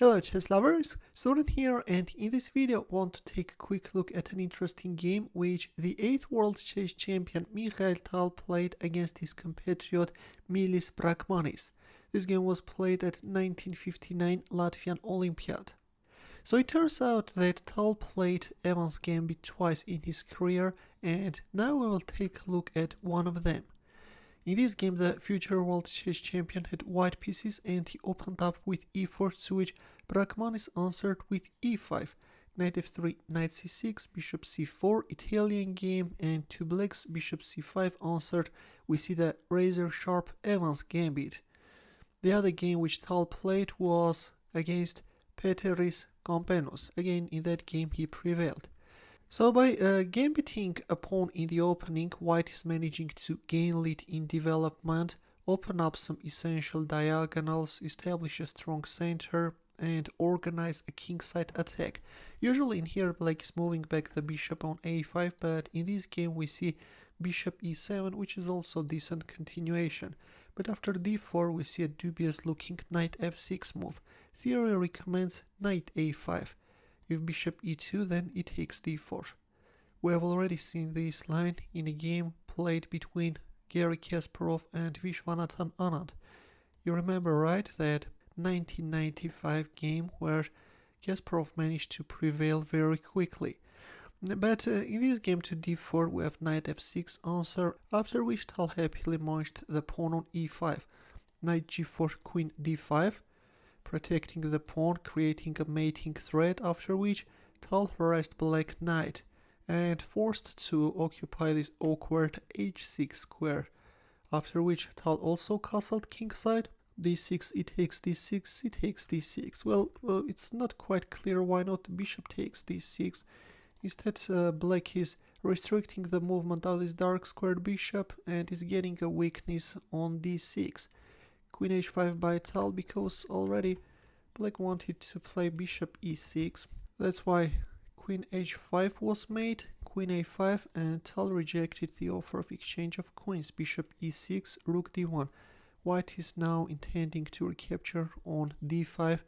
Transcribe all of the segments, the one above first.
Hello chess lovers, Soren here, and in this video I want to take a quick look at an interesting game which the 8th world chess champion Mikhail Tal played against his compatriot Milijs Brakmanis. This game was played at 1959 Latvian Olympiad. So it turns out that Tal played Evans Gambit twice in his career, and now we will take a look at one of them. In this game, the future world chess champion had white pieces and he opened up with e4, to which Brakmanis answered with e5, knight f3, knight c6, bishop c4, Italian game, and to black's bishop c5 answered. We see the razor sharp Evans Gambit. The other game which Tal played was against Evans Gambit. Again, in that game he prevailed. So by gambiting a pawn in the opening, white is managing to gain lead in development, open up some essential diagonals, establish a strong center, and organize a kingside attack. Usually in here black is moving back the bishop on a5, but in this game we see bishop e7, which is also decent continuation. But after d4 we see a dubious looking knight f6 move. Theory recommends knight a5. If bishop e2, then it takes d4. We have already seen this line in a game played between Garry Kasparov and Viswanathan Anand. You remember, right, that 1995 game where Kasparov managed to prevail very quickly. But in this game to d4 we have knight f6 answer, after which Tal happily launched the pawn on e5. Knight g4, queen d5. Protecting the pawn, creating a mating threat, after which Tal harassed black knight and forced to occupy this awkward h6 square, after which Tal also castled kingside, d6, it takes d6, it takes d6. Well, it's not quite clear why not bishop takes d6. Instead, black is restricting the movement of this dark squared bishop and is getting a weakness on d6. Queen h5 by Tal, because already black wanted to play bishop e6. That's why queen h5 was made, queen a5, and Tal rejected the offer of exchange of queens, bishop e6, rook d1. White is now intending to recapture on d5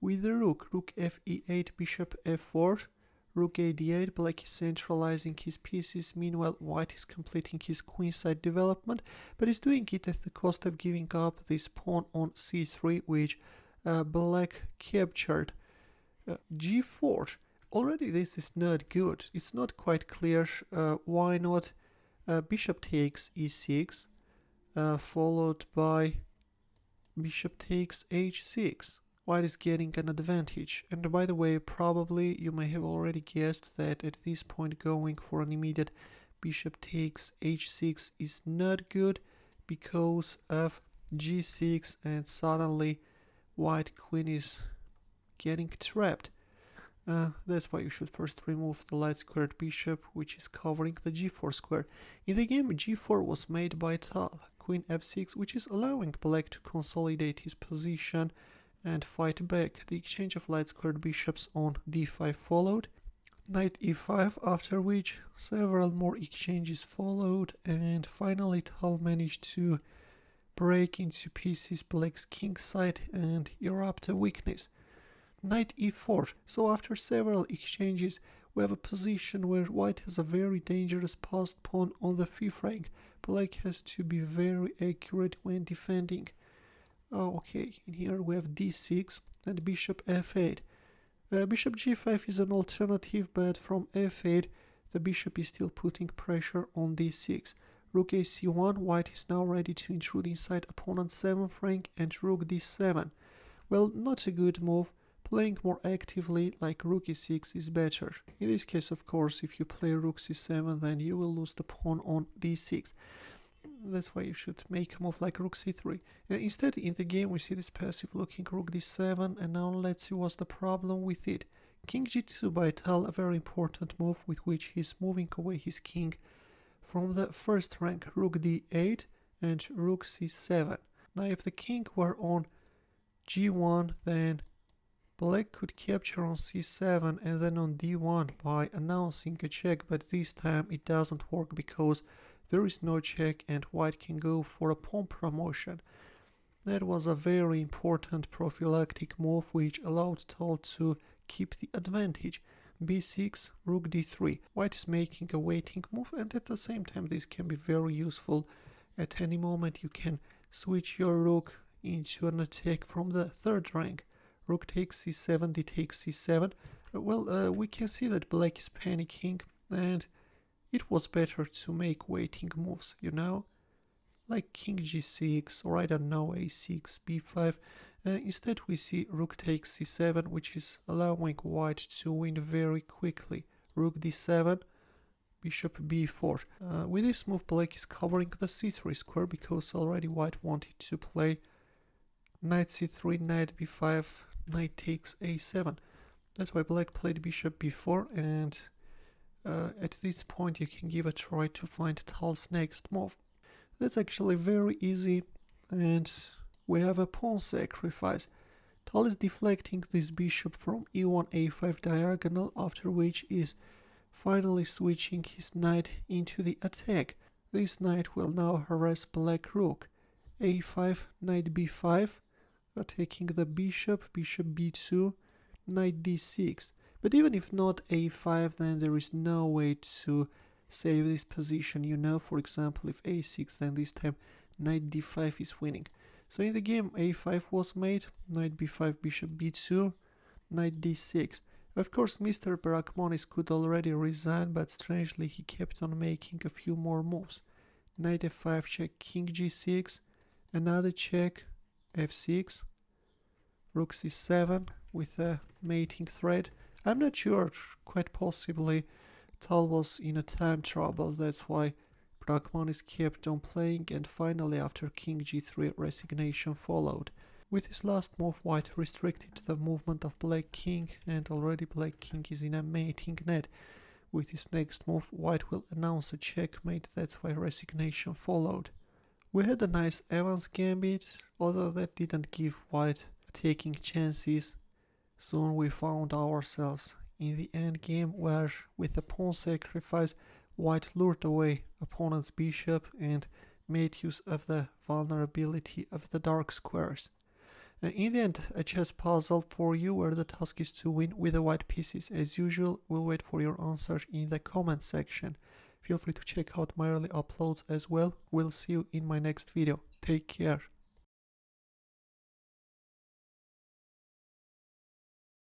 with the rook, rook f e8, bishop f4, rook a d8, black is centralizing his pieces, meanwhile white is completing his queenside development, but is doing it at the cost of giving up this pawn on c3, which black captured. g4, already this is not good. It's not quite clear why not bishop takes e6, followed by bishop takes h6. White is getting an advantage, and by the way, probably you may have already guessed that at this point going for an immediate bishop takes h6 is not good because of g6, and suddenly white queen is getting trapped. That's why you should first remove the light squared bishop, which is covering the g4 square. In the game, g4 was made by Tal, queen f6, which is allowing black to consolidate his position and fight back. The exchange of light squared bishops on d5 followed, knight e5, after which several more exchanges followed, and finally Tal managed to break into pieces black's kingside and erupt a weakness. Knight e4. So after several exchanges we have a position where white has a very dangerous passed pawn on the fifth rank. Black has to be very accurate when defending. Okay, in here we have d6 and bishop f8. Bishop g5 is an alternative, but from f8 the bishop is still putting pressure on d6. Rook a c1, white is now ready to intrude inside opponent's 7th rank, and rook d7. Well, not a good move. Playing more actively like rook e6 is better. In this case, of course, if you play rook c7, then you will lose the pawn on d6. That's why you should make a move like rook c3. Instead, in the game we see this passive looking rook d7, and now let's see what's the problem with it. King g2 by Tal, a very important move with which he's moving away his king from the first rank. Rook d8 and rook c7. Now if the king were on g1, then black could capture on c7 and then on d1 by announcing a check, but this time it doesn't work because there is no check and white can go for a pawn promotion. That was a very important prophylactic move which allowed Tal to keep the advantage. b6, rook d3. White is making a waiting move, and at the same time this can be very useful. At any moment you can switch your rook into an attack from the third rank. Rook takes c7, d takes c7. We can see that black is panicking, and it was better to make waiting moves, you know? Like king g6, or I don't know, a6, b5. Instead we see rook takes c7, which is allowing white to win very quickly. Rook d7, bishop b4. With this move black is covering the c3 square, because already white wanted to play knight c3, knight b5, knight takes a7. That's why black played bishop b4, and at this point you can give a try to find Tal's next move. That's actually very easy, and we have a pawn sacrifice. Tal is deflecting this bishop from e1 a5 diagonal, after which is finally switching his knight into the attack. This knight will now harass black rook. a5, knight b5, attacking the bishop, bishop b2, knight d6. But even if not a5, then there is no way to save this position, you know. For example, if a6, then this time knight d5 is winning. So in the game a5 was made, knight b5, bishop b2, knight d6. Of course Mr. Brakmanis could already resign, but strangely he kept on making a few more moves. Knight f5 check, king g6, another check, f6, rook c7 with a mating thread. I'm not sure, quite possibly Tal was in a time trouble, that's why Brakmanis kept on playing, and finally after king g3 resignation followed. With his last move white restricted the movement of black king, and already black king is in a mating net. With his next move white will announce a checkmate, that's why resignation followed. We had a nice Evans Gambit, although that didn't give white taking chances. Soon we found ourselves in the endgame, where with a pawn sacrifice white lured away opponent's bishop and made use of the vulnerability of the dark squares. In the end, a chess puzzle for you, where the task is to win with the white pieces. As usual, we'll wait for your answers in the comment section. Feel free to check out my early uploads as well. We'll see you in my next video. Take care.